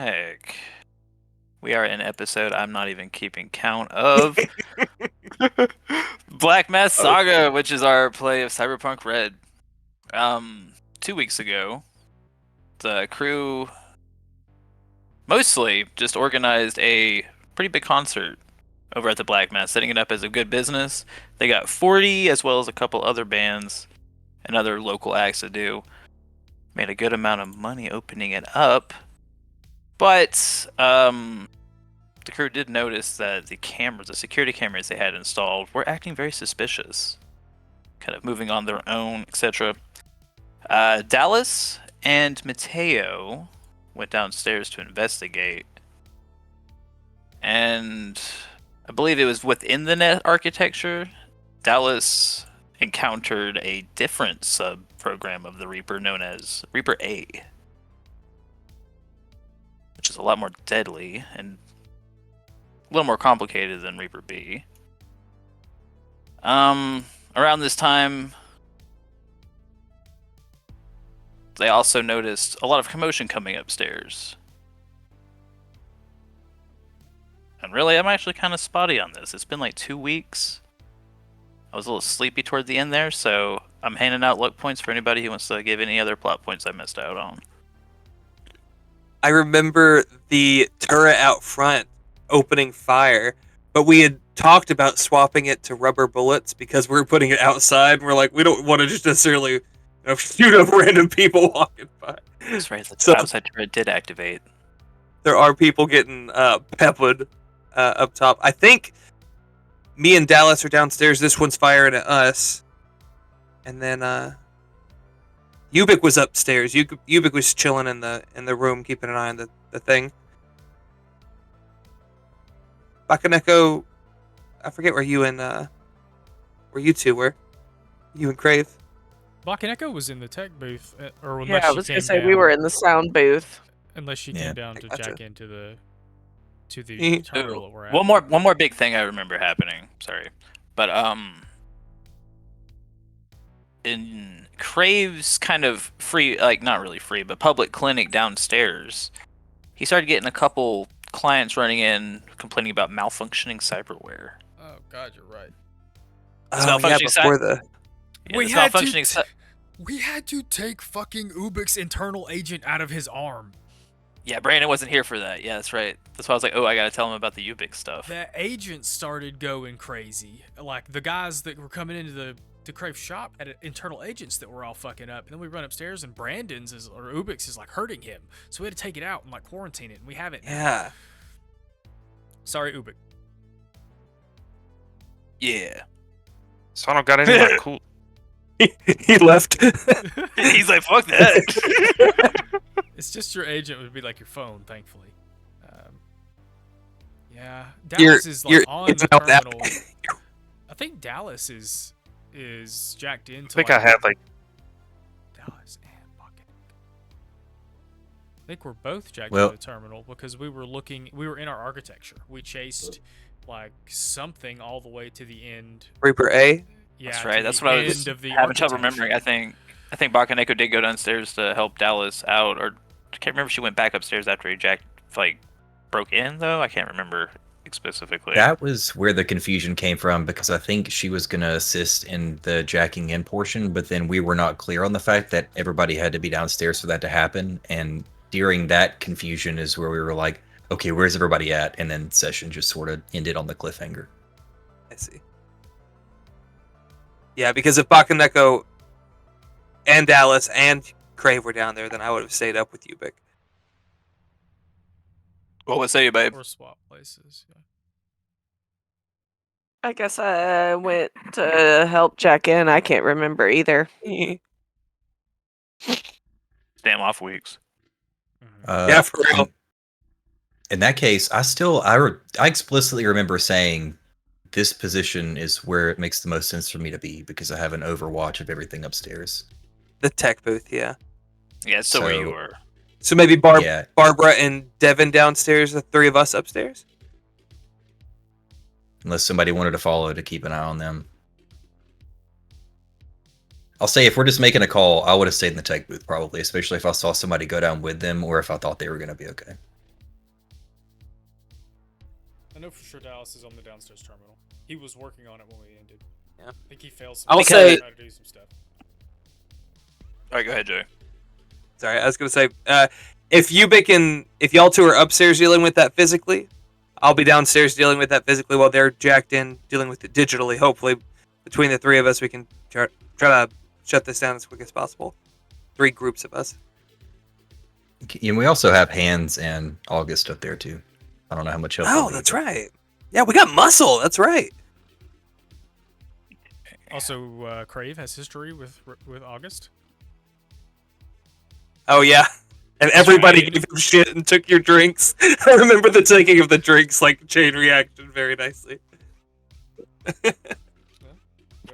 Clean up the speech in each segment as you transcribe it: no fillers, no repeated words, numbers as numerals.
Heck. We are in episode I'm not even keeping count of Black Mass Saga, which is our play of CyberpunkRed. 2 weeks ago, the crew mostly just organized a pretty big concert over at the Black Mass, setting it up as a good business. They got 40 as well as a couple other bands and other local acts to do. Made a good amount of money opening it up. But the crew did notice that the security cameras they had installed, were acting very suspicious. Kind of moving on their own, etc. Dallas and Mateo went downstairs to investigate. And I believe it was within the net architecture, Dallas encountered a different sub-program of the Reaper known as Reaper A, which is a lot more deadly and a little more complicated than Reaper B. Around this time, they also noticed a lot of commotion coming upstairs. And really, I'm actually kind of spotty on this. It's been like 2 weeks. I was a little sleepy toward the end there, so I'm handing out luck points for anybody who wants to give any other plot points I missed out on. I remember the turret out front opening fire, but we had talked about swapping it to rubber bullets because we were putting it outside, and we're like, we don't want to just necessarily shoot up random people walking by. That's right, the outside turret did activate. There are people getting peppered up top. I think me and Dallas are downstairs. This one's firing at us. And then Ubik was upstairs. Ubik was chilling in the room, keeping an eye on the thing. Bakaneko, I forget where you two were. You and Crave. Bakaneko was in the tech booth, or yeah, I was gonna say we were in the sound booth. Unless she came down to jack into the terminal that we're at. One more big thing I remember happening. Sorry, but in Crave's kind of free, like not really free, but public clinic downstairs, he started getting a couple clients running in complaining about malfunctioning cyberware. Oh God, you're right. We had to take fucking Ubik's internal agent out of his arm. Yeah, Brandon wasn't here for that. Yeah, that's right. That's why I was like, oh, I gotta tell him about the Ubik stuff. The agents started going crazy. Like, the guys that were coming into the Crave shop had internal agents that were all fucking up. And then we run upstairs and Ubik's is like hurting him. So we had to take it out and like quarantine it. And we have it. Yeah. Sorry, Ubik. Yeah. So I don't got any like cool. He left. He's like, fuck that. It's just your agent would be like your phone, thankfully. Yeah, Dallas is like on the terminal. I think Dallas is jacked into. I think I had like Dallas and Bucket. I think we're both jacked into the terminal because we were in our architecture. We chased like something all the way to the end. Reaper A. Yeah, that's right. That's what I was having trouble remembering. I think Bakaneko did go downstairs to help Dallas out, or I can't remember if she went back upstairs after he broke in though. I can't remember specifically. That was where the confusion came from because I think she was going to assist in the jacking in portion, but then we were not clear on the fact that everybody had to be downstairs for that to happen. And during that confusion is where we were like, okay, where's everybody at? And then session just sort of ended on the cliffhanger. I see. Yeah, because if Bakaneko and Dallas and Crave were down there, then I would have stayed up with Ubik. What say you, babe? Or swap places. Yeah. I guess I went to help check in. I can't remember either. Damn off weeks. Yeah, for real. In that case, I explicitly remember saying this position is where it makes the most sense for me to be because I have an overwatch of everything upstairs. The tech booth, yeah. Yeah, so where you were. So maybe Barbara and Devin downstairs, the three of us upstairs? Unless somebody wanted to follow to keep an eye on them. I'll say if we're just making a call, I would have stayed in the tech booth probably, especially if I saw somebody go down with them or if I thought they were going to be okay. know for sure Dallas is on the downstairs terminal. He was working on it when we ended. Yeah. I think he failed. I'll say- try to do some stuff. All right, go ahead, Joey. Sorry, I was gonna say, if y'all two are upstairs dealing with that physically, I'll be downstairs dealing with that physically while they're jacked in dealing with it digitally. Hopefully, between the three of us, we can try to shut this down as quick as possible. 3 groups of us. And we also have Hands and August up there too. I don't know how much help. Oh, that's right. Yeah, we got Muscle. That's right. Also, Crave has history with August. Oh yeah, and everybody gave him shit and took your drinks. I remember the taking of the drinks, like chain reaction, very nicely.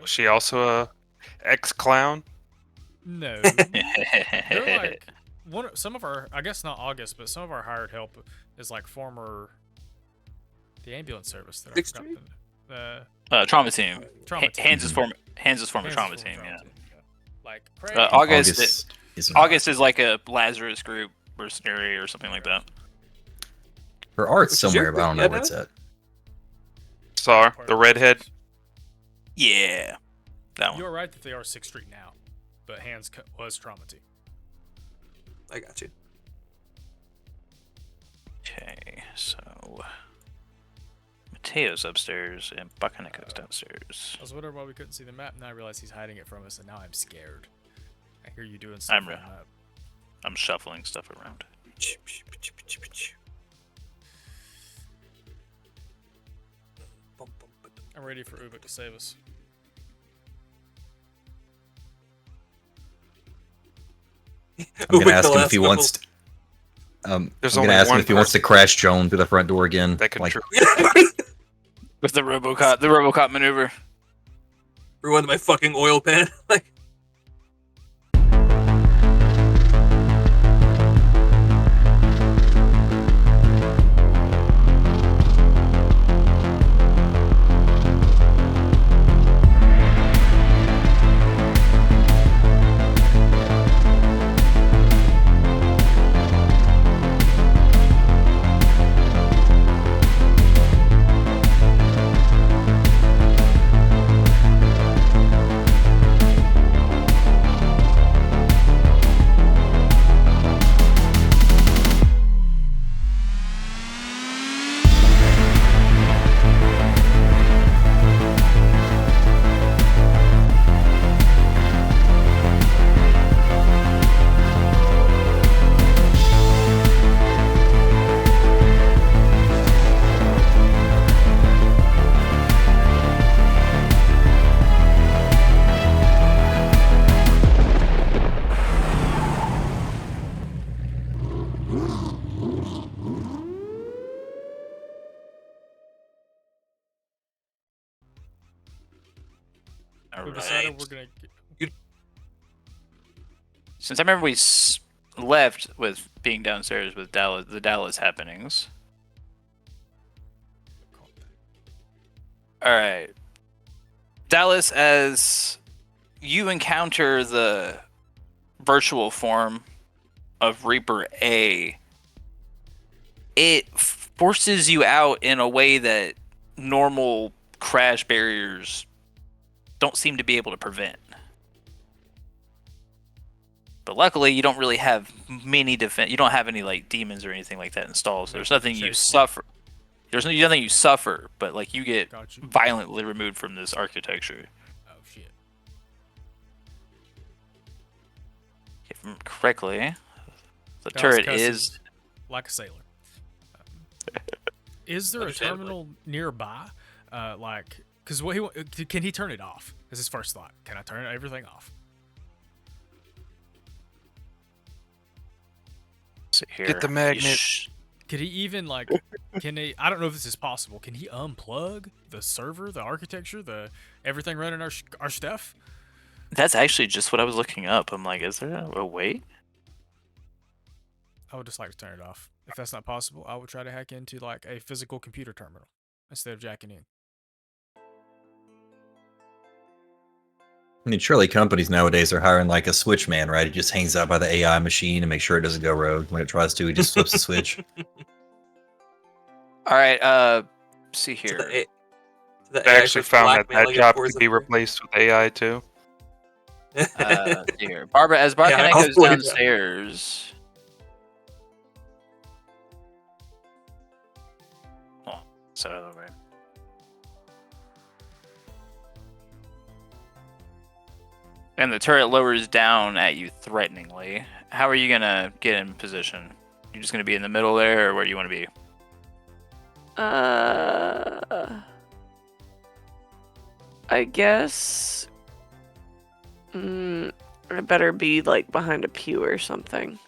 Was she also a ex-clown? No, they're like some of our. I guess not August, but some of our hired help is like former the ambulance service. That I Sixth forgot Street? Trauma team. Trauma team. Hands is former Hands trauma is team. former Yeah. team, Like Craig. August is August is like a Lazarus group mercenary or something like that. her art's Which is your somewhere, but I don't know group, where it's at. Saw the redhead. Yeah, that one. You're right that they are 6th Street now, but Hands was trauma team. I got you. Okay, so Mateo's upstairs and Bakanico's downstairs. I was wondering why we couldn't see the map, and I realized he's hiding it from us, and now I'm scared. I hear you doing stuff. I'm shuffling stuff around. I'm ready for Ubik to save us. I'm gonna ask him if he wants. There's I'm only gonna ask him one if he wants to person crash Joan through the front door again. that can Like, With the RoboCop maneuver. Ruined my fucking oil pan. Like, We decided we're gonna. Since I remember we left with being downstairs with the Dallas happenings. All right, Dallas, as you encounter the virtual form of Reaper A, it forces you out in a way that normal crash barriers don't seem to be able to prevent. But luckily, you don't really have many defense. You don't have any like demons or anything like that installed. So there's nothing you suffer. There's nothing you suffer, but like you get violently removed from this architecture. Oh shit. If I remember correctly, the Dallas turret cusses is like a sailor. Is there a terminal nearby? Because can he turn it off? Is his first thought. Can I turn everything off? here. Get the magnet. Could he even can he? I don't know if this is possible. Can he unplug the server, the architecture, the everything running our stuff? That's actually just what I was looking up. I'm like, is there a way? I would just like to turn it off. If that's not possible, I would try to hack into like a physical computer terminal instead of jacking in. I mean, surely companies nowadays are hiring like a switch man, right? He just hangs out by the AI machine and makes sure it doesn't go rogue. When it tries to, he just flips the switch. All right, see To here. the, A- to the They AI actually starts found that blackmailing it job for could be us. replaced with AI too. See here. Barbara, as Barkanek I'll goes play that. downstairs. Oh, so out of the way. And the turret lowers down at you threateningly. How are you gonna get in position? You just gonna be in the middle there, or where do you want to be? I guess. I better be like behind a pew or something.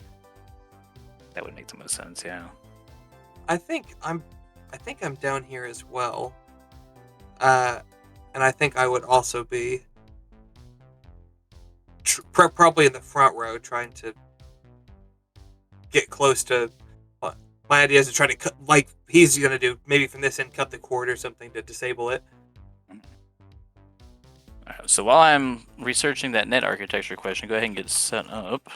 That would make the most sense, yeah. I think I'm down here as well. And I think I would also be probably in the front row, trying to get close to. My idea is to try to cut, like he's gonna do, maybe from this end, cut the cord or something to disable it. Alright, so while I'm researching that net architecture question, go ahead and get set up.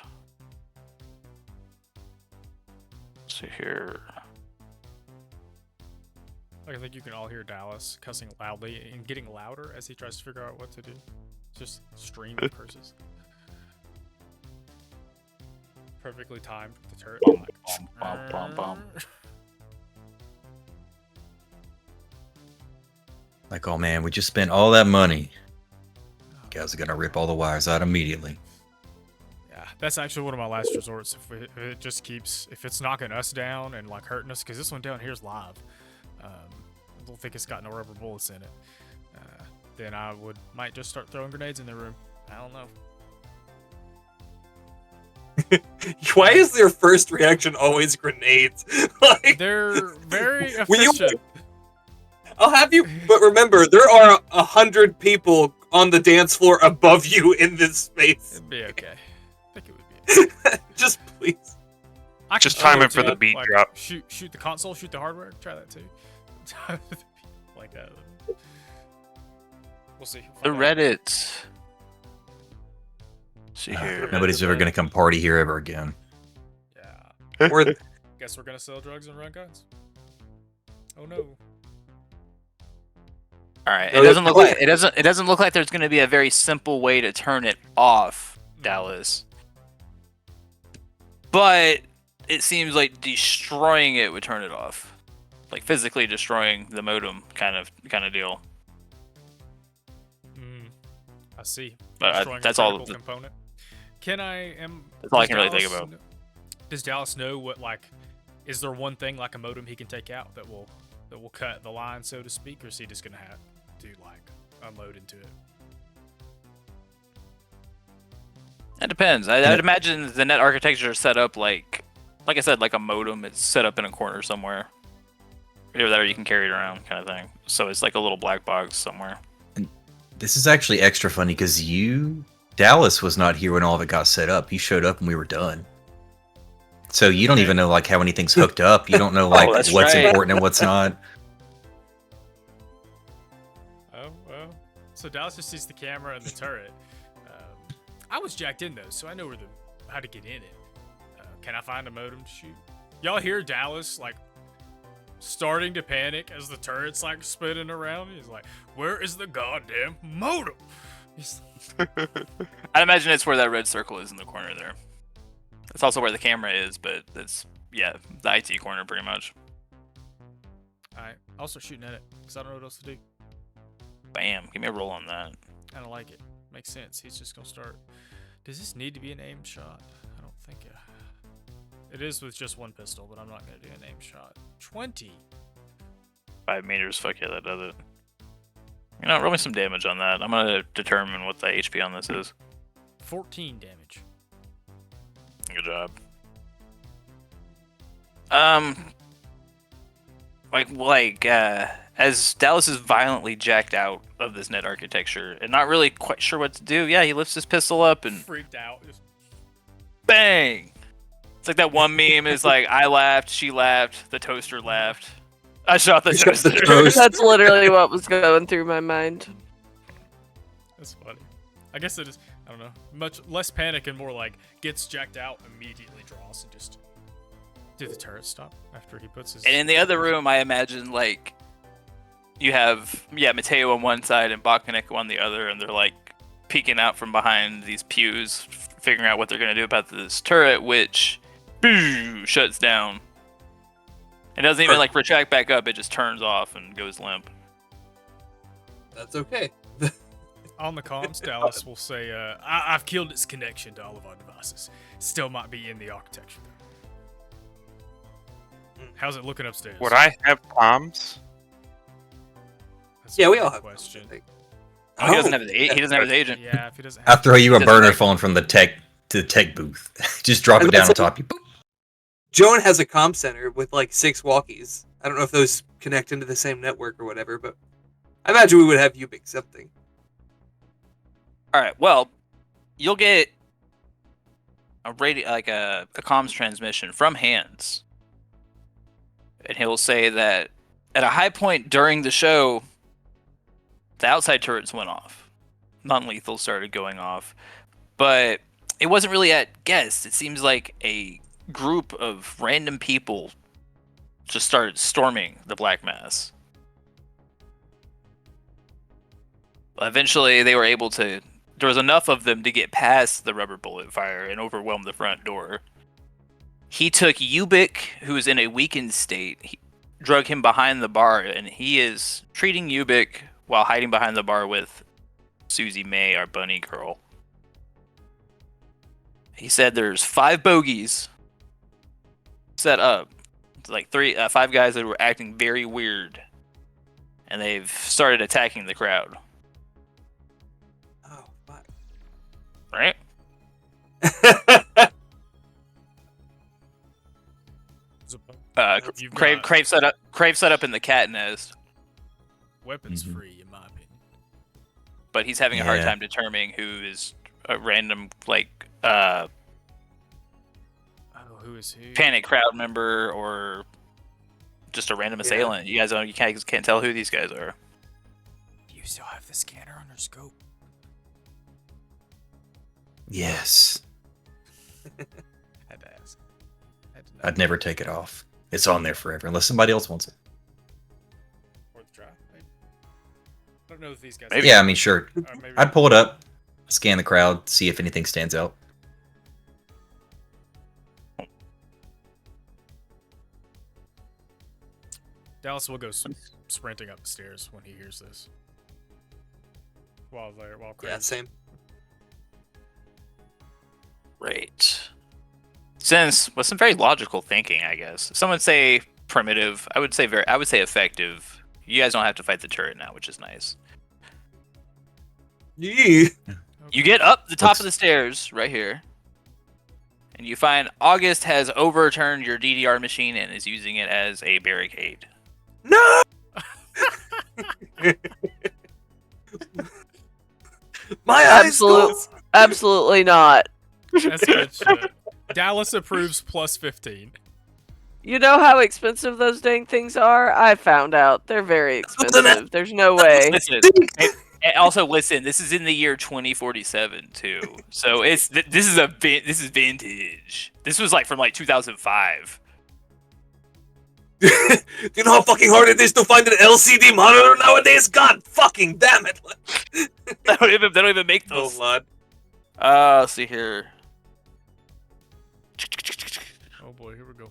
So here. I think you can all hear Dallas cussing loudly and getting louder as he tries to figure out what to do. Just stream of curses. Perfectly timed with the turret. Like, oh man, we just spent all that money. Guys are gonna rip all the wires out immediately. Yeah, that's actually one of my last resorts. If it just keeps, if it's knocking us down and like hurting us, because this one down here is live. I don't think it's got no rubber bullets in it. Then I might just start throwing grenades in the room. I don't know. Why is their first reaction always grenades? Like, They're very Will you- efficient. I'll have you, but remember, there are 100 people on the dance floor above you in this space. It'd be okay. I think it would be okay. Just please. I Just can time shoot it for the too, beat like, drop. Shoot the console, shoot the hardware. Try that too. Like that. We'll see. The We'll find out. Reddit. See here. Nobody's ever gonna come party here ever again. Yeah. Or Guess we're gonna sell drugs and run guns. Oh no. All right. No, It doesn't no, look like it doesn't look like there's going to be a very simple way to turn it off, Dallas. But it seems like destroying it would turn it off, like physically destroying the modem, kind of deal. I see. But Destroying a that's all. critical component. Can I That's all I does can really think Dallas about. Does Dallas know what, like, is there one thing like a modem he can take out that will cut the line, so to speak, or is he just gonna have to like unload into it? It depends. I'd imagine the net architecture is set up like I said, like a modem. It's set up in a corner somewhere. Either that or you can carry it around, kind of thing. So it's like a little black box somewhere. This is actually extra funny because Dallas was not here when all of it got set up. He showed up and we were done. So you don't even know like how anything's hooked up. You don't know like that's what's right. important and what's not. Oh well. So Dallas just sees the camera and the turret. I was jacked in though, so I know how to get in it. Can I find a modem to shoot? Y'all hear Dallas like starting to panic as the turret's like spinning around. He's like, "Where is the goddamn modem?" I'd imagine it's where that red circle is in the corner there. It's also where the camera is, but it's the IT corner pretty much. All right, I'll start shooting at it because I don't know what else to do. Bam! Give me a roll on that. I don't like it. Makes sense. He's just gonna start. Does this need to be an aim shot? I don't think it is with just one pistol, but I'm not gonna do an aim shot. 20. 5 meters. Fuck yeah, that does it. You know, roll me some damage on that. I'm gonna determine what the HP on this is. 14 damage. Good job. As Dallas is violently jacked out of this net architecture and not really quite sure what to do, he lifts his pistol up and Freaked out. Just bang! It's like that one meme is like, I laughed, she laughed, the toaster laughed. I shot the shot the toaster. toast. That's literally what was going through my mind. That's funny. I guess it is. I don't know. Much less panic and more like gets jacked out, immediately draws and just. Did the turret stop after he puts his? And in the other room, I imagine like you have Mateo on one side and Bakanek on the other, and they're like peeking out from behind these pews, figuring out what they're gonna do about this turret, which shuts down. It doesn't even like retract back up; it just turns off and goes limp. That's okay. On the comms, Dallas will say, I've killed its connection to all of our devices. Still might be in the architecture. How's it looking upstairs? Would I have comms? That's Yeah, a we good all have question. questions. Oh, he doesn't have he doesn't have his agent. Yeah, if he doesn't I'll have throw you a Doesn't burner matter. phone from the tech booth. Just drop And it down that's on top. You boop. Joan has a comm center with like 6 walkies. I don't know if those connect into the same network or whatever, but I imagine we would have Ubix something. All right. Well, you'll get a radio, like a comms transmission from Hands, and he'll say that at a high point during the show, the outside turrets went off. Non-lethal started going off, but it wasn't really at guests. It seems like a group of random people just started storming the Black Mass. Eventually, they were able to. There was enough of them to get past the rubber bullet fire and overwhelm the front door. He took Ubik, who was in a weakened state, drug him behind the bar, and he is treating Ubik while hiding behind the bar with Susie May, our bunny girl. He said there's 5 bogeys set up. It's like 5 guys that were acting very weird, and they've started attacking the crowd. Oh, fuck. Right? You've Crave got- Crave set up in the cat nest, weapons Mhm. free, in my opinion. but he's having a hard Yeah. time determining who is a random Oh, who is who? panic crowd member or just a random assailant. You guys don't, you can't tell who these guys are. Do you still have the scanner on your scope? Yes. Had to ask. Had to know. I'd never take it off. It's on there forever unless somebody else wants it. Worth a try, maybe. I don't know if these guys. Maybe. Yeah, I mean, sure. Maybe. I'd pull it up, scan the crowd, see if anything stands out. Dallas will go sprinting up the stairs when he hears this. While Yeah, Craig's same. Right. Since with some very logical thinking, I guess. Some would say primitive. I would say effective. You guys don't have to fight the turret now, which is nice. Yeah. You get up the top Looks- of the stairs right here, and you find August has overturned your DDR machine and is using it as a barricade. No! My eyes Absolute, absolutely not. That's good shit. Dallas approves plus 15. You know how expensive those dang things are? I found out. They're very Something expensive. There's no way. Listen, and also listen. This is in the year 2047 too, so it's this is vintage. This was like from like 2005. Do you know how fucking hard it is to find an LCD monitor nowadays? God fucking damn it! They don't even make Oh, those. lord. Let's see here. Oh boy, here we go.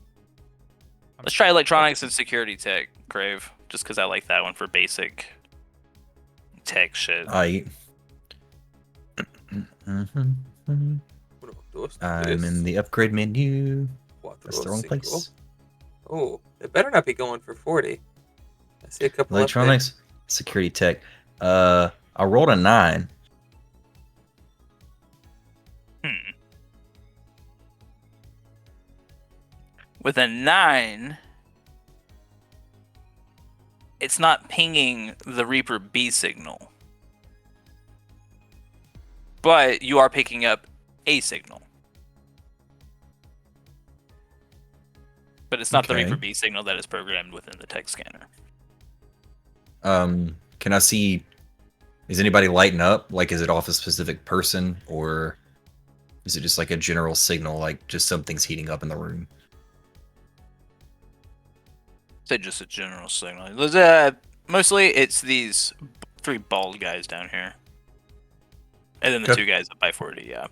Let's try electronics and security tech, Crave, just because I like that one for basic tech shit. I'm I'm in the upgrade menu. That's the wrong place. Oh, it better not be going for 40. I see a couple Electronics, security tech. I rolled a 9. With a 9, it's not pinging the Reaper B signal. But you are picking up a signal. But it's not the Okay. Reaper B signal that is programmed within the tech scanner. Can I see? Is anybody lighting up? Like, is it off a specific person, or is it just like a general signal, like just something's heating up in the room? Say just a general signal. Mostly, it's these 3 bald guys down here. And then the Okay. 2 guys up by 40, yeah.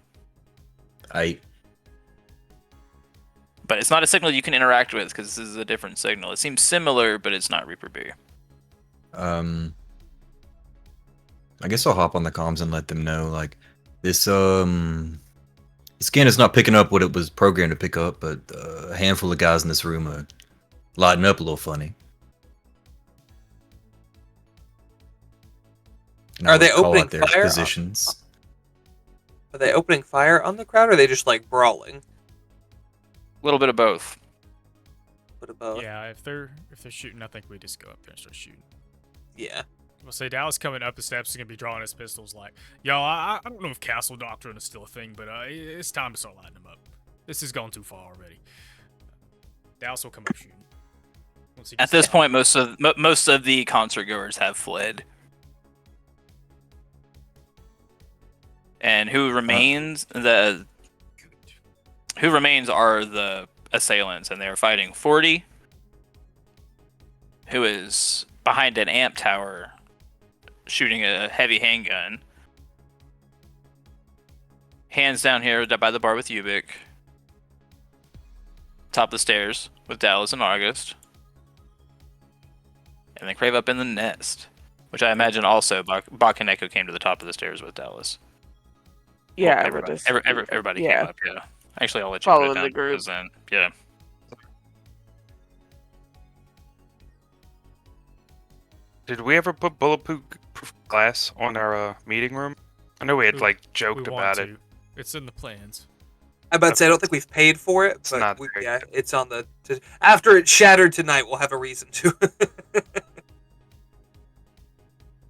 I But it's not a signal you can interact with, because this is a different signal. It seems similar, but it's not Reaper B. I guess I'll hop on the comms and let them know, like, this scan is not picking up what it was programmed to pick up, but a handful of guys in this room are lighting up a little funny. And I Are they would call opening out their fire? positions? Are they opening fire on the crowd, or are they just like brawling? A little bit of both. What about? Yeah, if they're shooting, I think we just go up there and start shooting. Yeah. We'll say Dallas coming up the steps is gonna be drawing his pistols like, yo, I don't know if castle doctrine is still a thing, but it's time to start lighting them up. This has gone too far already. Dallas will come up shooting. Once he At gets this to- point, most of the concert goers have fled. And who remains are the assailants, and they are fighting 40, who is behind an amp tower shooting a heavy handgun. Hands down here by the bar with Ubik. Top of the stairs with Dallas and August. And then Crave up in the nest, which I imagine also Bach and Echo came to the top of the stairs with Dallas. Yeah, Well, I would everybody, assume. everybody Yeah. came up, yeah. Actually, I'll let you Following put it down the group. because then, yeah. Did we ever put bulletproof glass on our meeting room? I know we had like we joked want about to. it. It's in the plans. I about to say I don't think we've paid for it, It's but not very yeah, good. it's on the. After it's shattered tonight, we'll have a reason to.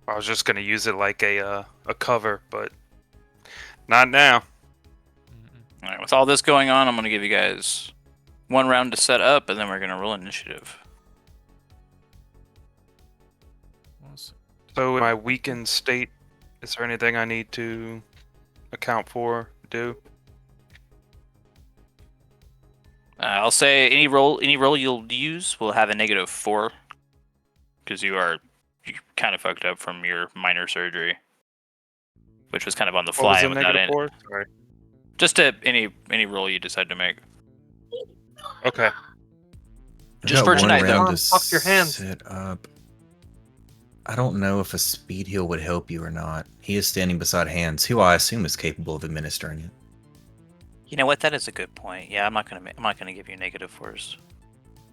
I was just gonna use it like a cover, but not now. Mm-mm. Alright, with all this going on, I'm going to give you guys 1 round to set up, and then we're going to roll initiative. So in my weakened state, is there anything I need to account for, do? I'll say any roll you'll use will have a -4, because you kind of fucked up from your minor surgery, which was kind of on the What was fly the without negative any. for? Sorry. Just to any roll you decide to make. Okay. I Just got for one tonight, though. round to Fuck your hands. set up. I don't know if a speed heal would help you or not. He is standing beside Hands, who I assume is capable of administering it. You know what? That is a good point. Yeah, I'm not gonna give you -4s.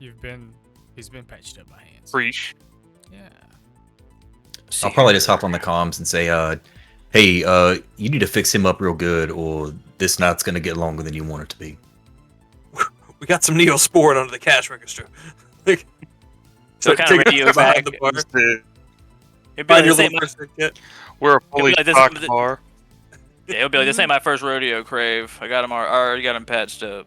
He's been patched up by hands. Preach. Yeah. I'll probably just hop on the comms and say, hey, you need to fix him up real good, or this night's gonna get longer than you want it to be. We got some Neosporin under the cash register. Like, So start kind of digging radio behind back. the bar. It'd be Find like, your this ain't little my, first aid kit. We're a fully like, this- stocked this- bar. yeah, it'll be like, this ain't my first rodeo, Crave. I already got him patched up.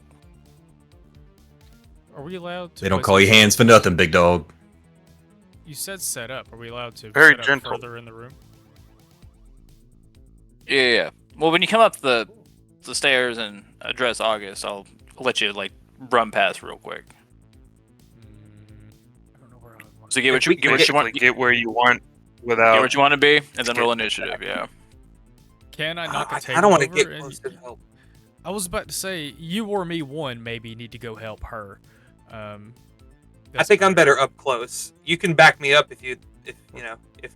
Are we allowed to? They don't place call you ourselves- Hands for nothing, big dog. You said set up. Are we allowed to Very set up gentle. further in the room? Yeah. Well, when you come up the stairs and address August, I'll let you like run past real quick. I don't know where I would want So to. get what you get what you want. Basically get where you want Get without. what you want to be, and then Just roll get initiative. Yeah. Can I knock a I table don't want to over get and- close to help. I was about to say, you or me one maybe need to go help her. I That's think I'm fine. better up close. You can back me up if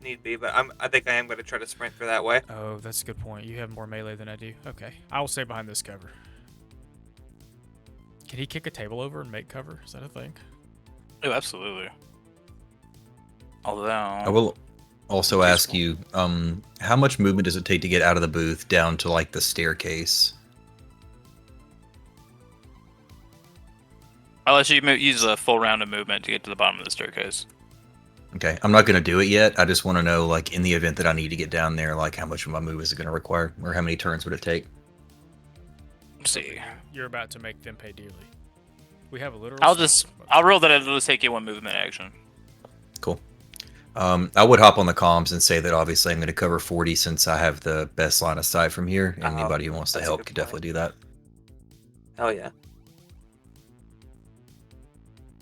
need be, but I think I am going to try to sprint for that way. Oh, that's a good point. You have more melee than I do. Okay, I will stay behind this cover. Can he kick a table over and make cover? Is that a thing? Oh, absolutely. Although I will also ask you, how much movement does it take to get out of the booth down to like the staircase? I'll let you use a full round of movement to get to the bottom of the staircase. Okay, I'm not going to do it yet. I just want to know, like, in the event that I need to get down there, like, how much of my move is it going to require, or how many turns would it take? Let's see. You're about to make them pay dearly. We have a literal. I'll roll that it'll just take you 1 movement action. Cool. I would hop on the comms and say that obviously I'm going to cover 40 since I have the best line of sight from here. And anybody who wants to that's a help good could point. definitely do that. Hell yeah.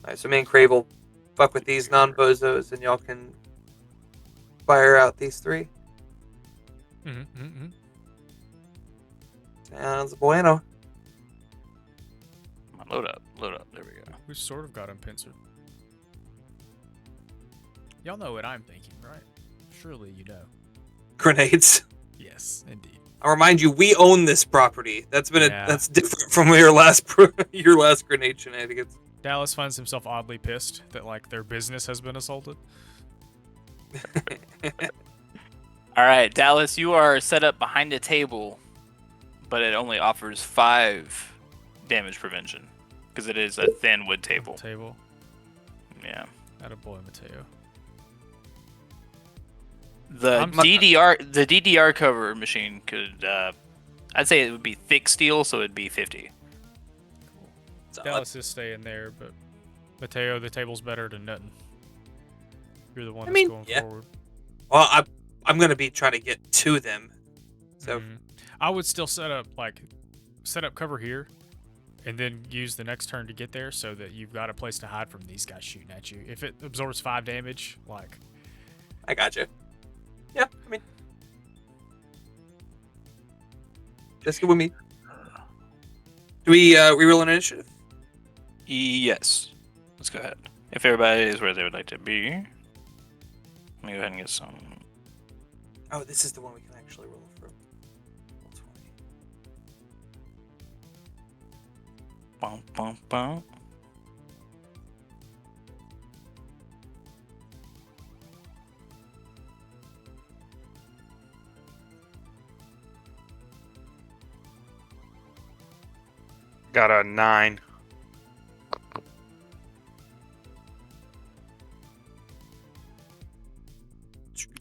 Alright, so me and Crave will fuck with these non-bozos, and y'all can fire out these 3. Mm-hmm. Sounds bueno. Load up. There we go. We sort of got him pincered. Y'all know what I'm thinking, right? Surely you know. Grenades. Yes, indeed. I'll remind you, we own this property. That's that's different from your last grenade shenanigans. Dallas finds himself oddly pissed that like their business has been assaulted. All right, Dallas, you are set up behind a table, but it only offers 5 damage prevention because it is a thin wood table. Yeah. Attaboy, Mateo. The DDR cover machine could, I'd say it would be thick steel, so it'd be 50. Dallas is staying there, but Mateo, the table's better than nothing. You're the one that's going forward. Well, I'm gonna be trying to get to them, so I would still set up cover here, and then use the next turn to get there, so that you've got a place to hide from these guys shooting at you. If it absorbs 5 damage, like I got you. Yeah, I mean, just get with me. Do we reroll an initiative? Yes. Let's go ahead. If everybody is where they would like to be, let me go ahead and get some. Oh, this is the one we can actually roll from. Roll 20. Bum, bum, bum. Got a 9.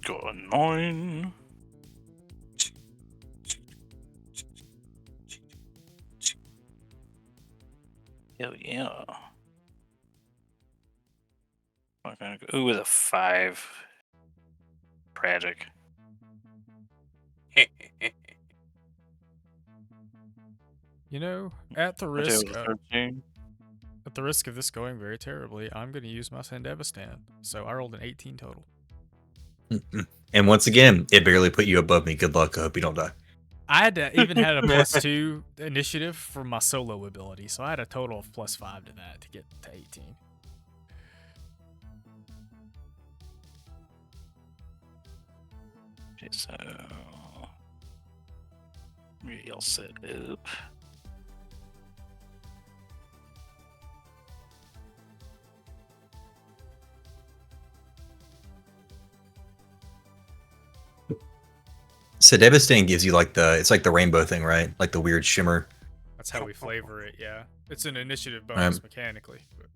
Got a 9. Hell yeah. Okay. Ooh, with a 5. Tragic. you know, at the risk of this going very terribly, I'm going to use my Sandevistan. So I rolled an 18 total. And once again, it barely put you above me. Good luck. I hope you don't die. I had to even had a +2 initiative for my solo ability, so I had a total of +5 to that to get to 18. Okay, so maybe I'll set up. So Devastating gives you like it's like the rainbow thing, right? Like the weird shimmer. That's how we flavor it, yeah. It's an initiative bonus mechanically. But...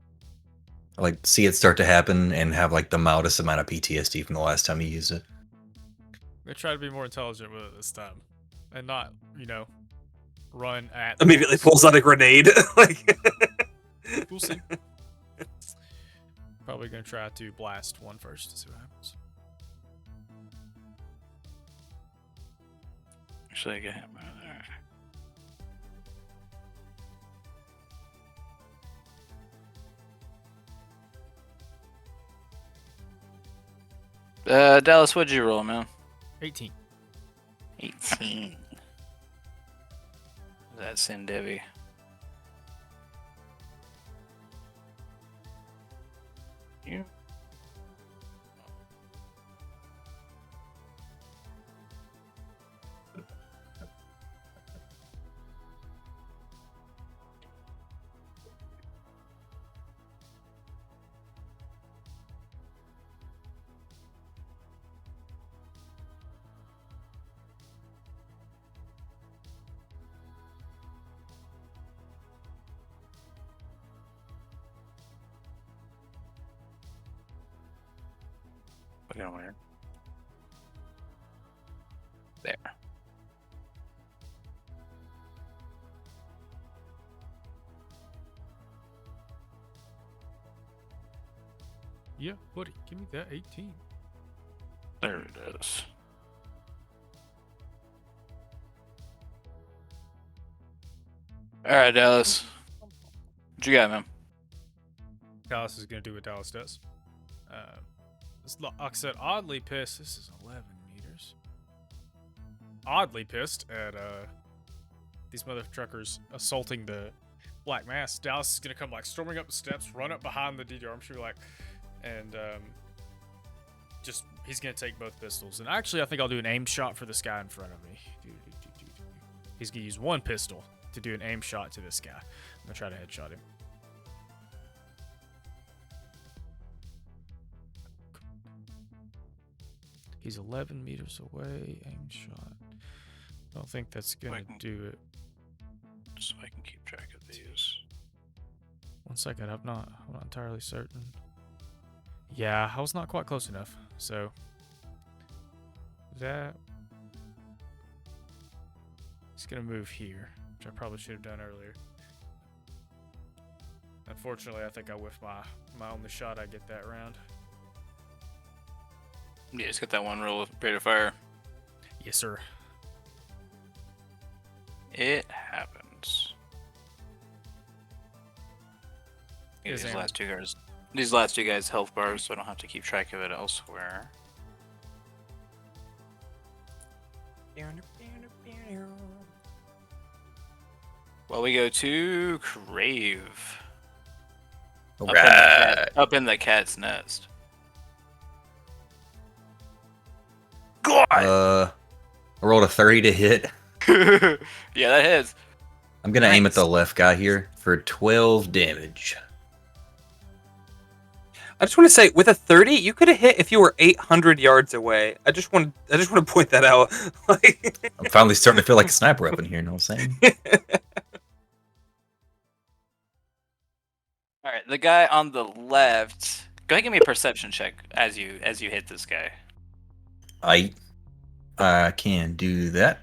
I like see it start to happen and have like the mildest amount of PTSD from the last time you used it. They try to be more intelligent with it this time. And not, run at... Immediately pulls out a grenade. Like, we'll see. Probably going to try to blast one first to see what happens. Actually, I get him right there. Dallas, what'd you roll, man? 18. 18. That's in Debbie. You. Fucking weird. There. Yeah, buddy, give me that 18. There it is. Alright, Dallas. What you got, man? Dallas is going to do what Dallas does. Like I said, oddly pissed. This is 11 meters. Oddly pissed at these mother truckers assaulting the Black Mass. Dallas is gonna come like storming up the steps, run up behind the DD arms, like, and just he's gonna take both pistols. And actually, I think I'll do an aim shot for this guy in front of me. He's gonna use one pistol to do an aim shot to this guy. I'm gonna try to headshot him. He's 11 meters away. Aim shot. I don't think that's gonna do it. So I can keep track of these. 1 second. I'm not entirely certain. Yeah, I was not quite close enough. So that he's gonna move here, which I probably should have done earlier. Unfortunately, I think I whiffed my only shot I get that round. Yeah, just get that one roll of rate of fire. Yes, sir. It happens. Yes, These Aaron. last two guys health bars, so I don't have to keep track of it elsewhere. Well, we go to Crave. Right. Up in the cat's nest. God! I rolled a 30 to hit. Yeah, that hits. I'm gonna aim at the left guy here for 12 damage. I just want to say, with a 30, you could have hit if you were 800 yards away. I just want to point that out. Like, I'm finally starting to feel like a sniper up in here. You know what I'm saying? All right, the guy on the left. Go ahead and give me a perception check as you hit this guy. I can do that.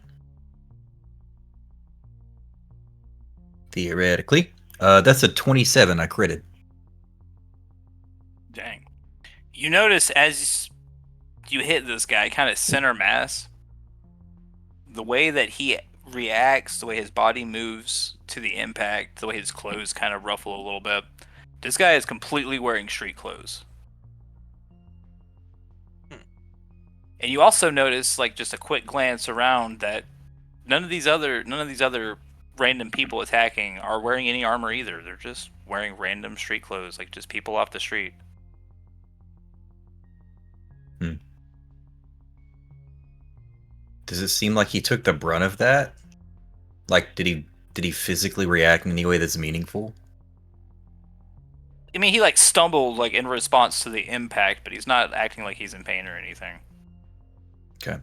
Theoretically. That's a 27 I critted. Dang. You notice as you hit this guy, kind of center mass, the way that he reacts, the way his body moves to the impact, the way his clothes kind of ruffle a little bit. This guy is completely wearing street clothes. And you also notice, like, just a quick glance around, that none of these other random people attacking are wearing any armor either. They're just wearing random street clothes, like just people off the street. Does it seem like he took the brunt of that? Like, did he physically react in any way that's meaningful? I mean, he like stumbled like in response to the impact, but he's not acting like he's in pain or anything. Okay.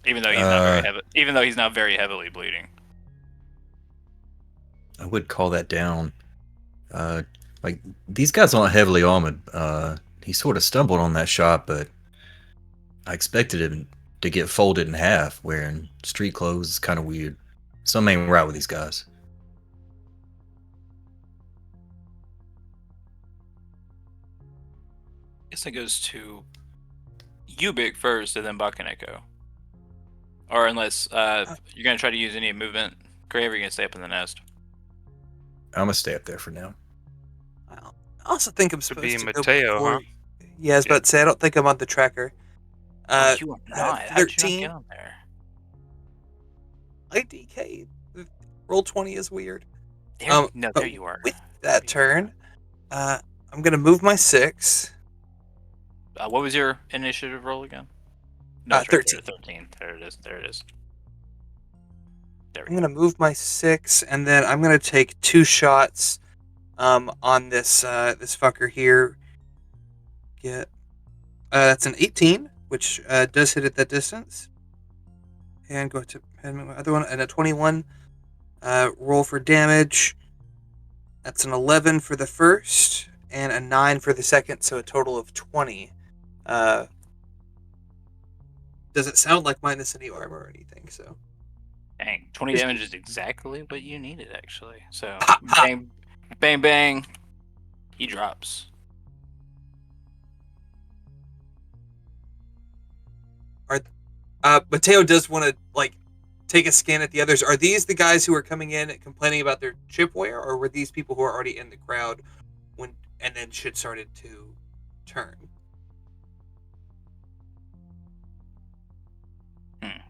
Even though he's not very heavily bleeding. I would call that down. Like, these guys aren't heavily armored. He sort of stumbled on that shot, but I expected him to get folded in half wearing street clothes. Is kind of weird. Something ain't right with these guys. I guess it goes to Ubik first, and then Buck and Echo. Or unless you're gonna try to use any movement, Grave, you're gonna stay up in the nest. I'm gonna stay up there for now. I also think I'm To supposed be to Mateo, go before. huh? Yeah, I was about to say, I don't think I'm on the tracker. You are not. How'd you not 13. get on there? IDK. Roll 20 is weird. There, But there you are. With that turn, I'm going to move my 6. What was your initiative roll again? No, it's 13. Right there, 13. There it is. There it is. There I'm we going to move my 6, and then I'm going to take 2 shots on this this fucker here. That's an 18, which does hit at that distance. And go to my other one, and a 21. Roll for damage. That's an 11 for the first, and a 9 for the second, so a total of 20. Doesn't sound like minus any armor or anything, so. Dang, 20 damage is exactly what you needed, actually. So, bang, bang, bang. He drops. Mateo does want to, like, take a scan at the others. Are these the guys who are coming in and complaining about their chipware, or were these people who are already in the crowd and then shit started to turn?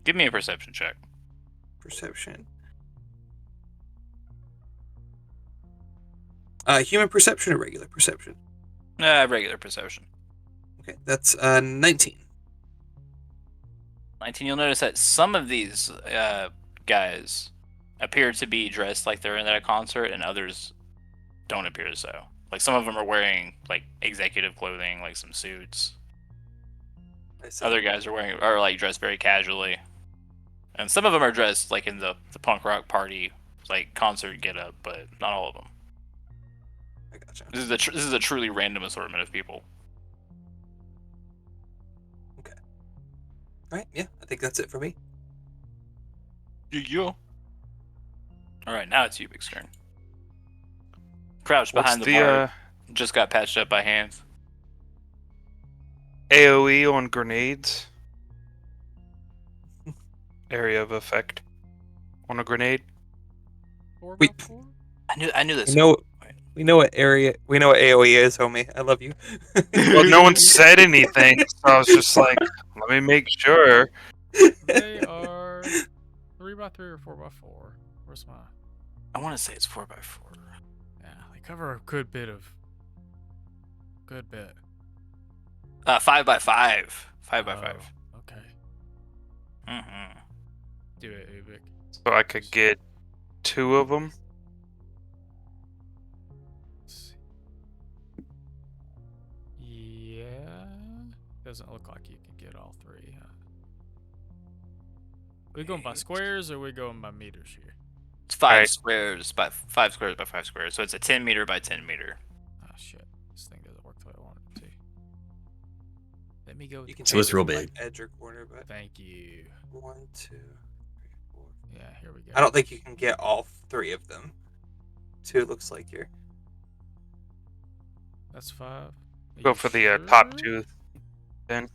Give me a perception check. Perception. Human perception or regular perception? Regular perception. Okay, that's 19. 19. You'll notice that some of these guys appear to be dressed like they're in at a concert, and others don't appear so. Like some of them are wearing like executive clothing, like some suits. I see. Other guys are like dressed very casually, and some of them are dressed like in the punk rock party like concert get up, but not all of them. I gotcha. This is a truly random assortment of people. All right, yeah, I think that's it for me. Yeah. All right, now it's you, Big Stern. Crouched What's behind the bar. Just got patched up by hands. AOE on grenades? Area of effect on a grenade? 4x4? I knew this. We know what AOE is, homie. I love you. Well, no one said anything, so I was just like, let me make sure. They are 3x3 or 4x4. Where's my? I want to say it's 4x4. Yeah, they cover a good bit. 5x5. 5x5. Oh, okay. Mm-hmm. Do it, Ubik. So I could get 2 of them. Let's see. Yeah. Doesn't look like you can get all 3. Huh? We going by squares or we going by meters here? It's 5 Alright. squares by 5 squares by 5 squares. So it's a 10 meter by 10 meter. Oh shit. This thing doesn't work the way I want it to. Let me go with You can So it's change it real from, like, big. edge or corner, but Thank you. 1, 2, 3, 4. Yeah, here we go. I don't think you can get all 3 of them. 2 looks like you're. That's 5. Are Go you for the top sure? 2. Then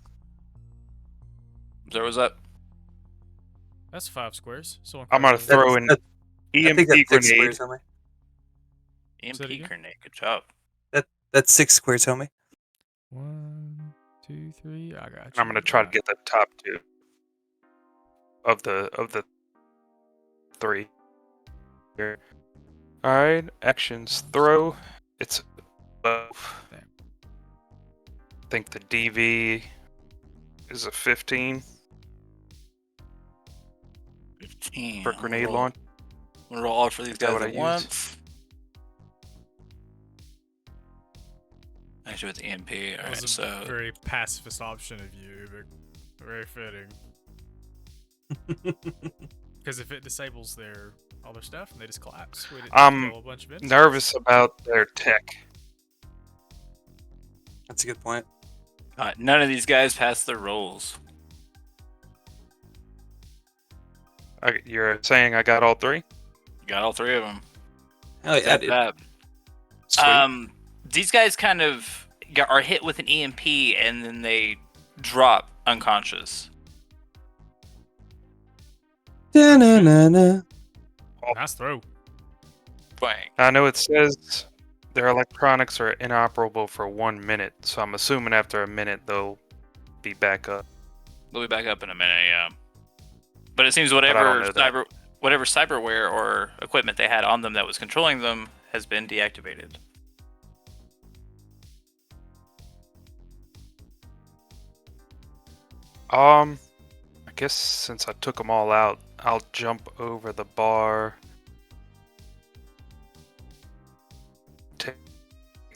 So was that? That's 5 squares. So I'm gonna throw in I EMP think that's 6 grenade. squares, homie. Say it EMP again? grenade. Good job. That's 6 squares, homie. 1, 2, 3. I got you. I'm gonna try to get the top 2 of the 3. Here. All right, actions throw. It's above. Damn. I think the DV is a 15 15. for grenade launch. I'm gonna roll all for these that guys what I at use? once. Actually, with the EMP. That Alright, was a so very pacifist option of you, Ubik. Very fitting. Because if it disables all their stuff and they just collapse, we didn't I'm kill a bunch of it. Nervous about their tech. That's a good point. none of these guys passed their rolls. You're saying I got all 3? You got all 3 of them. Hell yeah, dude. Sweet. These guys kind of are hit with an EMP and then they drop unconscious. Da-na-na-na. Nice throw. Bang. I know it says their electronics are inoperable for 1 minute, so I'm assuming after a minute they'll be back up. They'll be back up in a minute, yeah. But it seems I don't whatever know that. whatever cyberware or equipment they had on them that was controlling them has been deactivated. I guess since I took them all out, I'll jump over the bar. Take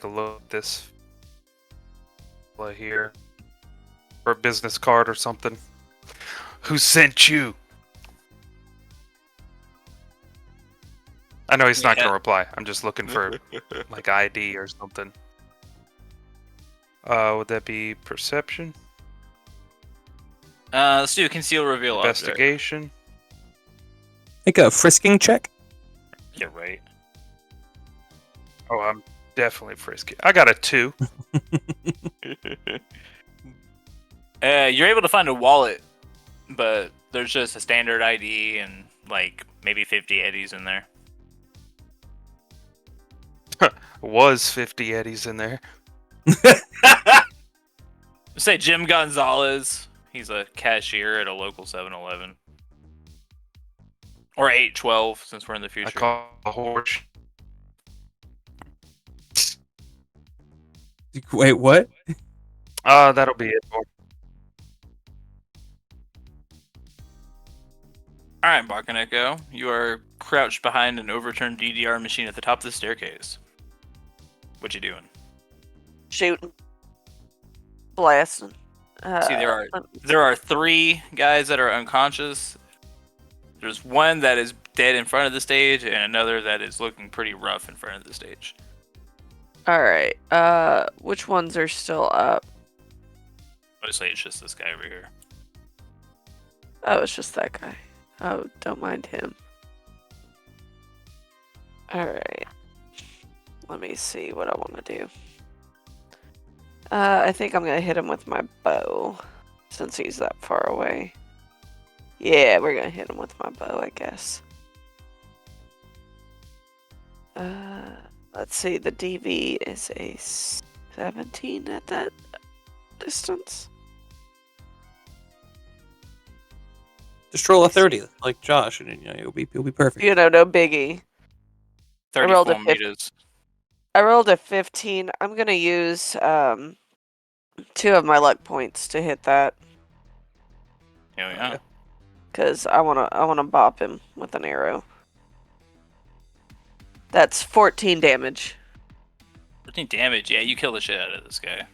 a look at this fella here. Or a business card or something. Who sent you? I know he's not Yeah. gonna reply. I'm just looking for like ID or something. Would that be perception? Let's do a conceal reveal object. Investigation? Make a frisking check. Yeah, right. Oh, I'm definitely frisky. I got a 2. You're able to find a wallet, but there's just a standard ID and like maybe 50 eddies in there. Was 50 eddies in there. Say Jim Gonzalez. He's a cashier at a local 7-Eleven. Or 812, since we're in the I future. call a horse. Wait, what? That'll be it. Alright, Bakaneko, you are crouched behind an overturned DDR machine at the top of the staircase. What you doing? Shooting. Blasting. See, there are 3 guys that are unconscious. There's one that is dead in front of the stage, and another that is looking pretty rough in front of the stage. Alright, which ones are still up? Mostly it's just this guy over here. Oh, it's just that guy. Oh, don't mind him. Alright. Let me see what I want to do. I think I'm gonna hit him with my bow, since he's that far away. Yeah, we're gonna hit him with my bow, I guess. Let's see, the DV is a 17 at that distance. Just roll a 30, like Josh, and you'll be perfect. You know, no biggie. I rolled a 34 meters. I rolled a 15. I'm gonna use 2 of my luck points to hit that, Oh, yeah. cause I wanna bop him with an arrow. That's 14 damage. 14 damage. Yeah, you kill the shit out of this guy.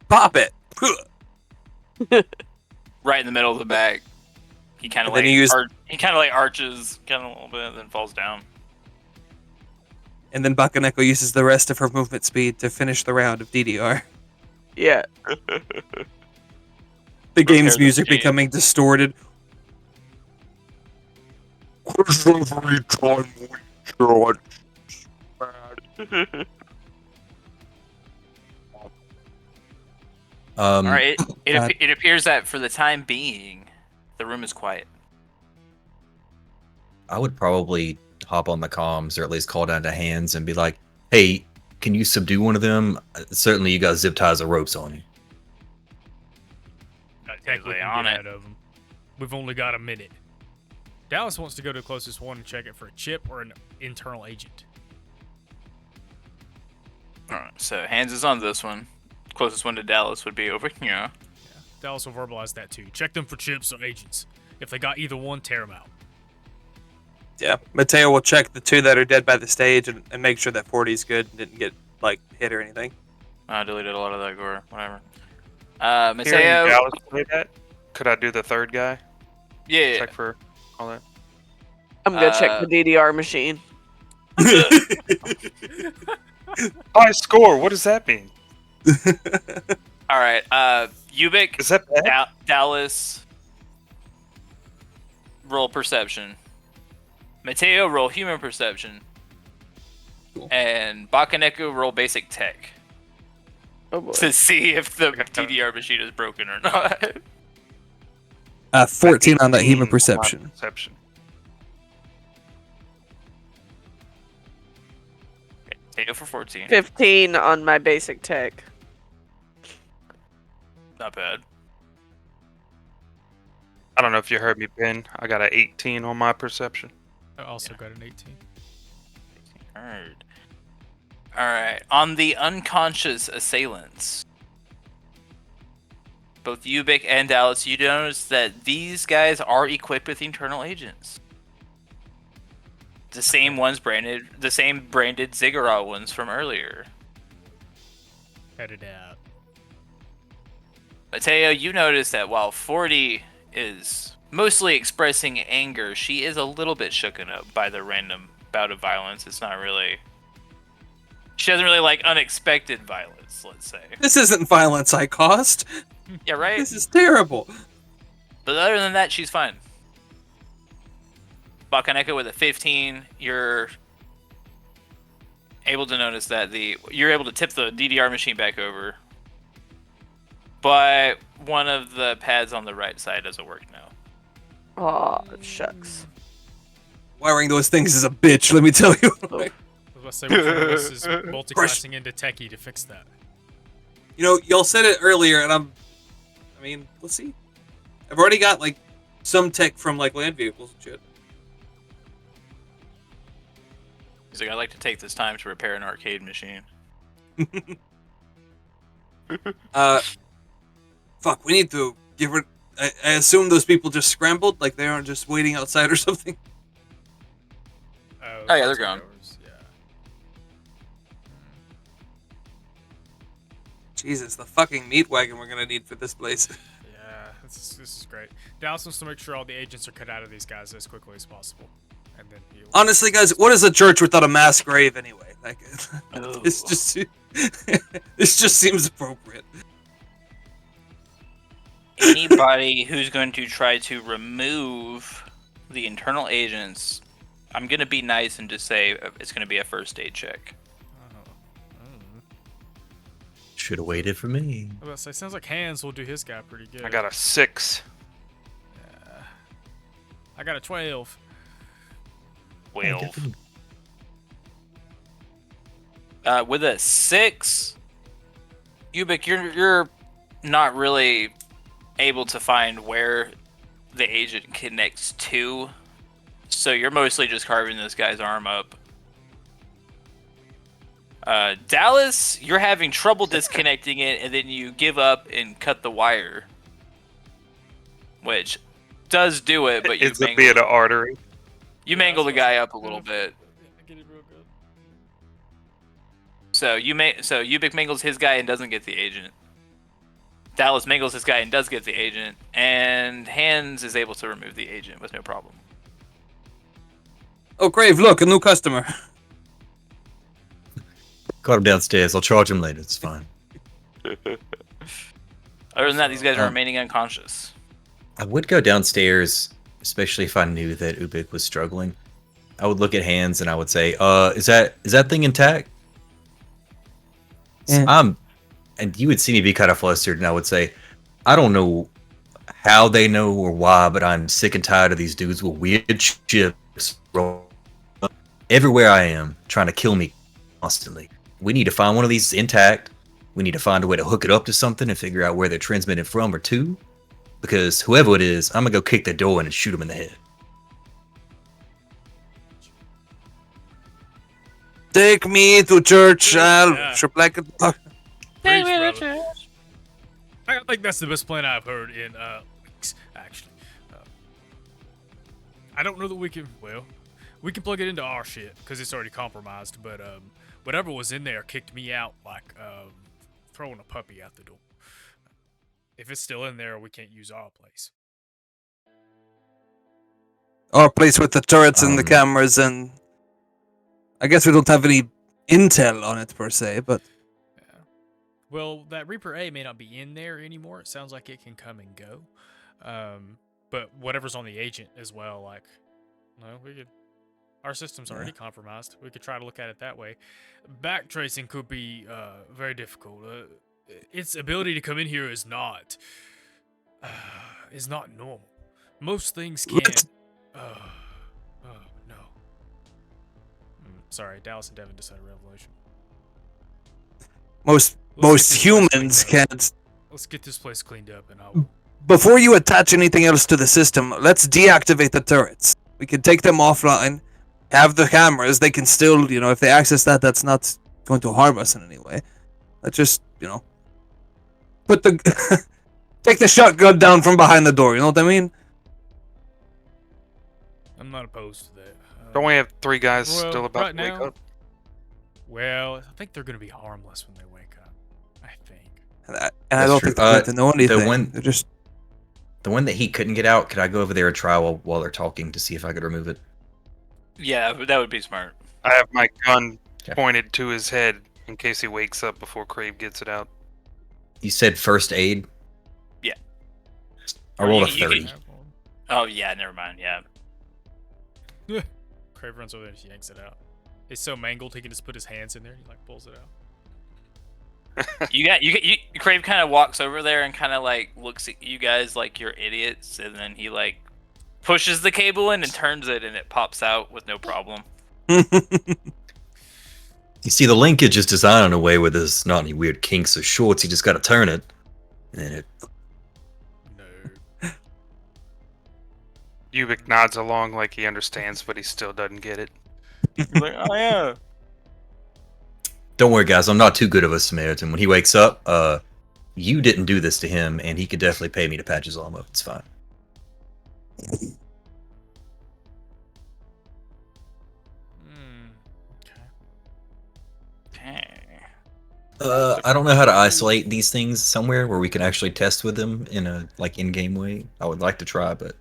Pop it. Right in the middle of the back. He kind of And like then you use- he kind of like arches kind of a little bit, and then falls down. And then Bakaneko uses the rest of her movement speed to finish the round of DDR. Yeah. The game's the music game. becoming distorted. Every time we charge, All right. God. It appears that for the time being, the room is quiet. I would probably hop on the comms or at least call down to hands and be like, "Hey, can you subdue one of them? Certainly, you got zip ties or ropes on you." Heck, we Lay can on get it. out of them. We've only got a minute. Dallas wants to go to the closest one and check it for a chip or an internal agent. All right. So hands is on this one. Closest one to Dallas would be over here. Dallas will verbalize that too. Check them for chips or agents. If they got either one, tear them out. Yeah, Mateo will check the 2 that are dead by the stage and make sure that 40's good and didn't get like hit or anything. I deleted a lot of that gore. Whatever. Hearing Mateo. Dallas play that, could I do the 3rd guy? Yeah. Check for all that. I'm gonna check the DDR machine. High score. What does that mean? All right. Ubik. Is that bad? Dallas. Roll perception. Mateo, roll human perception. Cool. And Bakaneko, roll basic tech. Oh boy. To see if the DDR machine is broken or not. 14 on that 18 human on my perception. Perception. Mateo for 14. 15 on my basic tech. Not bad. I don't know if you heard me, Ben. I got an 18 on my perception. I also got an 18. Heard. Alright. On the unconscious assailants, both Ubik and Dallas, you notice that these guys are equipped with internal agents. The same branded Ziggurat ones from earlier. Headed out. Mateo, you notice that while 40 is mostly expressing anger, she is a little bit shooken up by the random bout of violence. It's not really... She doesn't really like unexpected violence, let's say. This isn't violence I caused. Yeah, right? This is terrible. But other than that, she's fine. Bakaneko with a 15, you're able to notice that you're able to tip the DDR machine back over. But one of the pads on the right side doesn't work now. Oh, shucks. Wiring those things is a bitch, let me tell you. I was about to say, which one of us is multiclassing into techie to fix that? You know, y'all said it earlier, and I mean, let's see. I've already got like some tech from like land vehicles and shit. He's like, I like to take this time to repair an arcade machine. Fuck, we need to give her. I assume those people just scrambled, like they aren't just waiting outside or something. Oh, yeah, they're gone. Yeah. Jesus, the fucking meat wagon we're gonna need for this place. Yeah, this is great. Dallas wants to make sure all the agents are cut out of these guys as quickly as possible, and then he'll... Honestly, guys, what is a church without a mass grave anyway? Like, it's just this just seems appropriate. Anybody who's going to try to remove the internal agents, I'm gonna be nice and just say it's gonna be a first aid check. Should have waited for me. I was about to say, sounds like Hans will do his guy pretty good. I got a 6. Yeah. I got a 12. 12. With a 6, Ubik, you're not really able to find where the agent connects to, so you're mostly just carving this guy's arm up. Dallas, you're having trouble disconnecting it, and then you give up and cut the wire, which does do it, but you It's a bit of artery. You mangle the guy up a little bit. I get it real good. So Ubik mangles his guy and doesn't get the agent. Dallas mangles his guy and does get the agent, and Hans is able to remove the agent with no problem. Oh, Crave, look, a new customer. Got him downstairs. I'll charge him later. It's fine. Other than that, these guys are remaining unconscious. I would go downstairs, especially if I knew that Ubik was struggling. I would look at Hans and I would say, is that thing intact? Yeah. And you would see me be kind of flustered, and I would say, I don't know how they know or why, but I'm sick and tired of these dudes with weird chips everywhere I am, trying to kill me constantly. We need to find one of these intact. We need to find a way to hook it up to something and figure out where they're transmitted from or to. Because whoever it is, I'm gonna go kick their door in and shoot them in the head. Take me to church. I'll Yeah. trip like a dog. Preach, brother. I think that's the best plan I've heard in weeks, actually. I don't know that we can. Well, we can plug it into our shit because it's already compromised. But whatever was in there kicked me out like throwing a puppy out the door. If it's still in there, we can't use our place. Our place with the turrets and the cameras, and I guess we don't have any intel on it per se, but Yeah. Well, that Reaper A may not be in there anymore. It sounds like it can come and go. But whatever's on the agent as well, like, no, we could. Our system's already compromised. We could try to look at it that way. Backtracing could be very difficult. Its ability to come in here is not normal. Most things can't. No. Sorry, Dallas and Devin decided revolution. most Let's get this place humans cleaned up. can't. Let's get this place cleaned up, and I'll. Before you attach anything else to the system, let's deactivate the turrets. We can take them offline, have the cameras. They can still, if they access that, that's not going to harm us in any way. Let's just, put the take the shotgun down from behind the door. You know what I mean? I'm not opposed to that. Don't we have 3 guys Well, still about right to wake now- up? Well, I think they're gonna be harmless when they wake up. I think. And I That's don't true. think they're going to know anything. one- They're just The one that he couldn't get out, could I go over there and try while they're talking to see if I could remove it? Yeah, that would be smart. I have my gun Okay. pointed to his head in case he wakes up before Crave gets it out. You said first aid? Yeah. I rolled a You- you 30. can- Oh yeah, never mind. Yeah. Crave runs over there and she yanks it out. It's so mangled he can just put his hands in there and he like pulls it out. You Crave kind of walks over there and kind of like looks at you guys like you're idiots, and then he like pushes the cable in and turns it, and it pops out with no problem. You see, the linkage is designed in a way where there's not any weird kinks or shorts. You just got to turn it, and then it. No. Ubik nods along like he understands, but he still doesn't get it. He's like, oh yeah. Don't worry, guys. I'm not too good of a Samaritan. When he wakes up, you didn't do this to him, and he could definitely pay me to patch his arm up. It's fine. Okay. I don't know how to isolate these things somewhere where we can actually test with them in a in-game way. I would like to try, but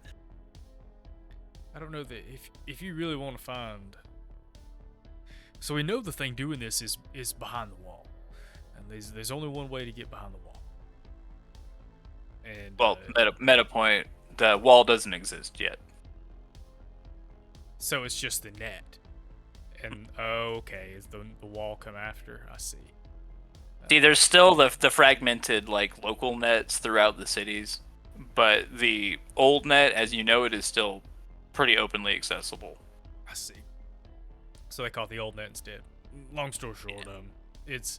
I don't know that if you really want to find. So we know the thing doing this is behind the wall, and there's only one way to get behind the wall. And Well, meta point. The wall doesn't exist yet. so it's just the net. And okay, is the wall come after? I see. See, there's still the fragmented local nets throughout the cities, but the old net, as you know, it is still pretty openly accessible. I see. So they call it the old net instead. Long story short, it's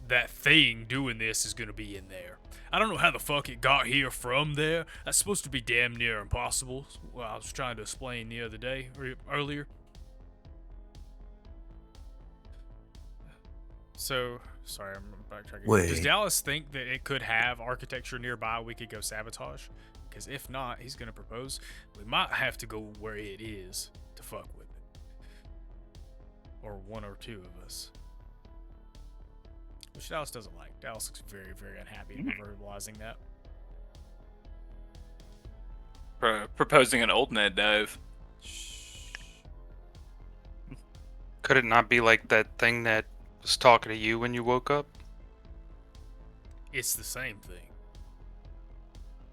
that thing doing this is gonna be in there. I don't know how the fuck it got here from there. That's supposed to be damn near impossible. Well, I was trying to explain the other day or earlier. So, sorry, I'm backtracking. Wait. Does Dallas think that it could have architecture nearby we could go sabotage? Because if not, he's gonna propose. We might have to go where it is to fuck with it. Or one or two of us. Which Dallas doesn't like. Dallas looks very, very unhappy verbalizing that. Proposing an old net dive. Could it not be like that thing that was talking to you when you woke up? It's the same thing.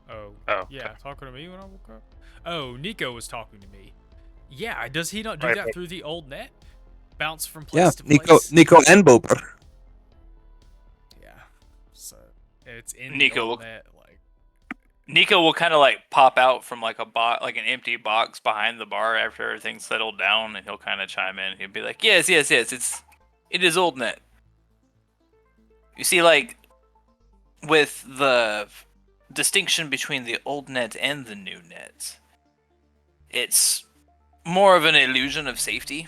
Oh, Oh, yeah, okay. talking to me when I woke up? Oh, Nico was talking to me. Yeah, does he not do Right, that but- through the old net? Bounce from Yeah, place to place? Nico and Boper. Yeah. So, it's in Nico the old will- net, Nico will kind of pop out from an empty box behind the bar after everything's settled down, and he'll kind of chime in. He'll be like, "Yes, it is old net." You see, with the distinction between the old net and the new net, it's more of an illusion of safety.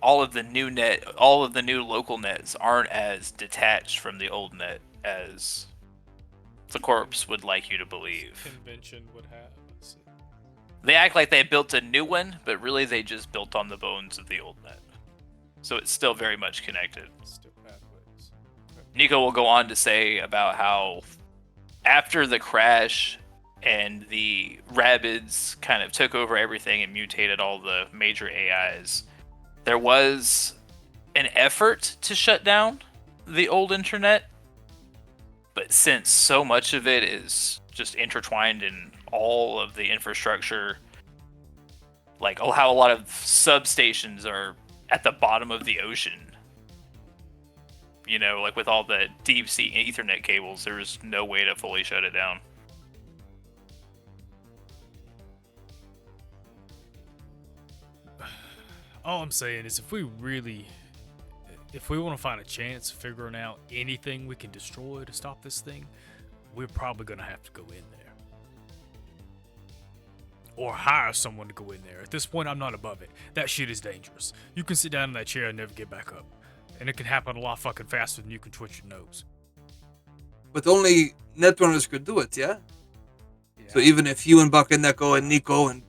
All of the new local nets aren't as detached from the old net as the corpse would like you to believe. convention would have. They act like they built a new one, but really they just built on the bones of the old net. So it's still very much connected. Still pathways. Nico will go on to say about how after the crash and the rabbits kind of took over everything and mutated all the major AIs, there was an effort to shut down the old internet. But since so much of it is just intertwined in all of the infrastructure, how a lot of substations are at the bottom of the ocean, with all the deep sea Ethernet cables, there's no way to fully shut it down. All I'm saying is if we want to find a chance of figuring out anything we can destroy to stop this thing, we're probably going to have to go in there. Or hire someone to go in there. At this point, I'm not above it. That shit is dangerous. You can sit down in that chair and never get back up. And it can happen a lot fucking faster than you can twitch your nose. But only netrunners could do it, yeah? So even if you and Bakeneko and Nico and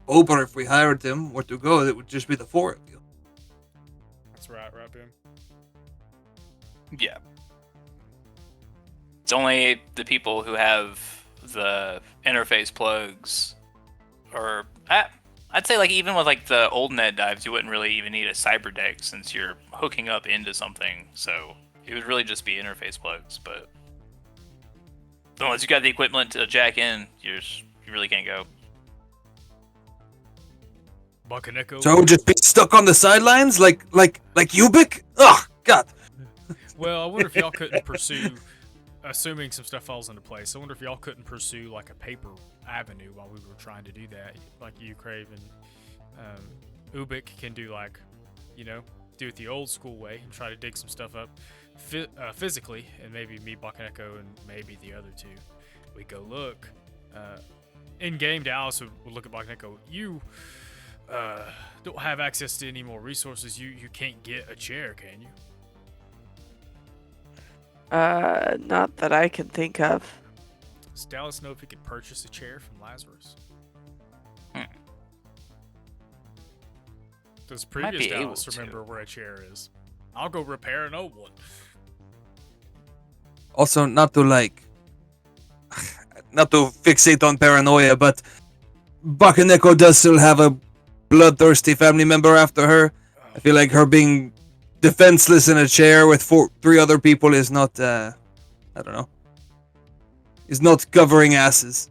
Boper, if we hired them, were to go, it would just be the four of you. That's right, Bim? Yeah. It's only the people who have the interface plugs, or I'd say even with the old net dives, you wouldn't really even need a cyber deck since you're hooking up into something. So it would really just be interface plugs. But unless you got the equipment to jack in, you really can't go. Bakeneko? So just be stuck on the sidelines like Ubik? Ugh, God. Well, I wonder if y'all couldn't pursue, assuming some stuff falls into place, I wonder if y'all couldn't pursue a paper avenue while we were trying to do that. Like you, Crave, and Ubik can do do it the old school way and try to dig some stuff up physically, and maybe me, Bakeneko, and maybe the other two. We go look. In game, Dallas would look at Black and go, "You don't have access to any more resources. You can't get a chair, can you?" Not that I can think of. Does Dallas know if he could purchase a chair from Lazarus? Does previous be able Dallas to. remember where a chair is? I'll go repair an old one. Also, not to fixate on paranoia, but Bakaneko does still have a bloodthirsty family member after her. I feel like her being defenseless in a chair with three other people is not, I don't know, is not covering asses.